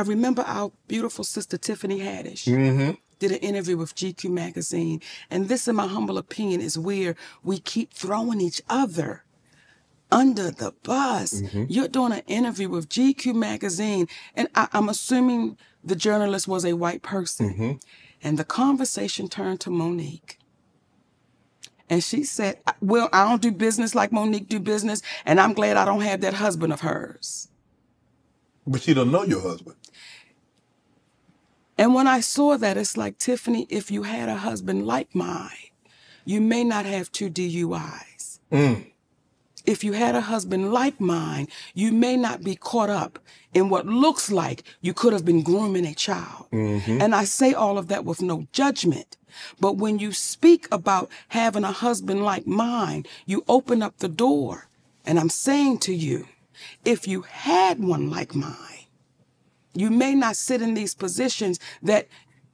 I remember our beautiful sister Tiffany Haddish did an interview with GQ magazine, and this, in my humble opinion, is where we keep throwing each other under the bus. You're doing an interview with GQ magazine, and I'm assuming the journalist was a white person. And the conversation turned to Monique. And she said, well, I don't do business like Monique do business, and I'm glad I don't have that husband of hers. But she don't know your husband. And when I saw that, it's like, Tiffany, if you had a husband like mine, you may not have 2 DUIs. If you had a husband like mine, you may not be caught up in what looks like you could have been grooming a child. And I say all of that with no judgment. But when you speak about having a husband like mine, you open up the door. And I'm saying to you, if you had one like mine, you may not sit in these positions that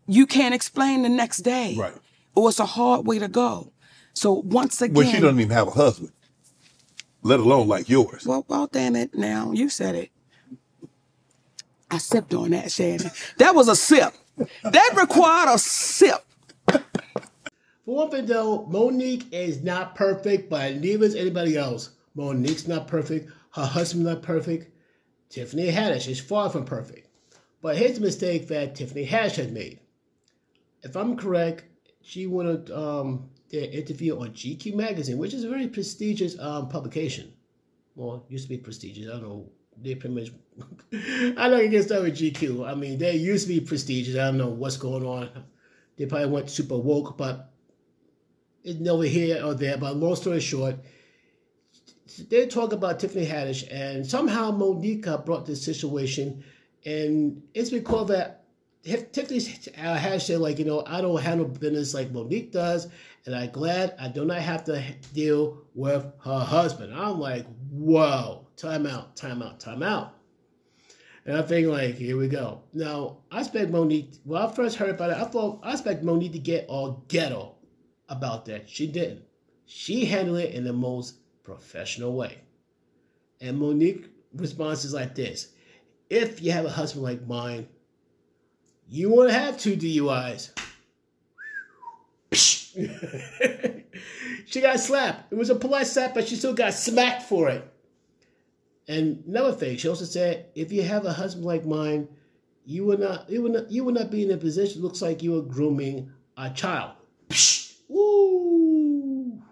you can't explain the next day. Right. Or it's a hard way to go. So once again... Well, she doesn't even have a husband, let alone like yours. Well, damn it now. You said it. I sipped on that, Shannon. That was a sip. That required a sip. For one thing, though, Monique is not perfect, but neither is anybody else. Monique's not perfect. Her husband's not perfect. Tiffany Haddish is far from perfect. But here's the mistake that Tiffany Haddish had made. If I'm correct, she wanted their interview on GQ magazine, which is a very prestigious publication. Well, it used to be prestigious. I don't know. They pretty much... I know you get started with GQ. I mean, they used to be prestigious. I don't know what's going on. They probably went super woke, but it's neither here or there. But long story short, they talk about Tiffany Haddish, and somehow Monique brought this situation, and it's because that Tiffany Haddish said, like, I don't handle business like Monique does, and I'm glad I do not have to deal with her husband. I'm like, whoa, time out. And I'm thinking, like, here we go. Now, I expect Monique, when I first heard about it, I expect Monique to get all ghetto about that. She didn't. She handled it in the most professional way. And Monique's response is like this. If you have a husband like mine, you want to have 2 DUIs. She got slapped. It was a polite slap, but she still got smacked for it. And another thing, she also said, if you have a husband like mine, you will not be in a position that looks like you are grooming a child. Woo!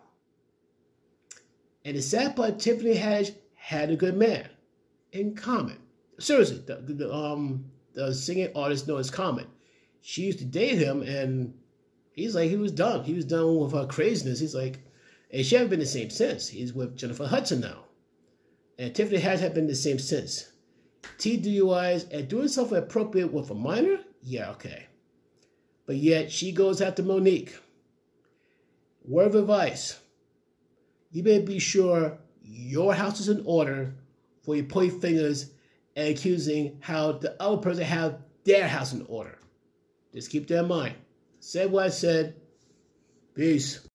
And the sad part, Tiffany Haddish had a good man in Common. Seriously, the singing artist known as Common. She used to date him, and he's like, he was done. He was done with her craziness. He's like, and she hasn't been the same since. He's with Jennifer Hudson now. And Tiffany hasn't been the same since. DUIs and doing something appropriate with a minor? Yeah, okay. But yet, she goes after Monique. Word of advice. You better be sure your house is in order before you point fingers and accusing how the other person have their house in order. Just keep that in mind. Said what I said. Peace.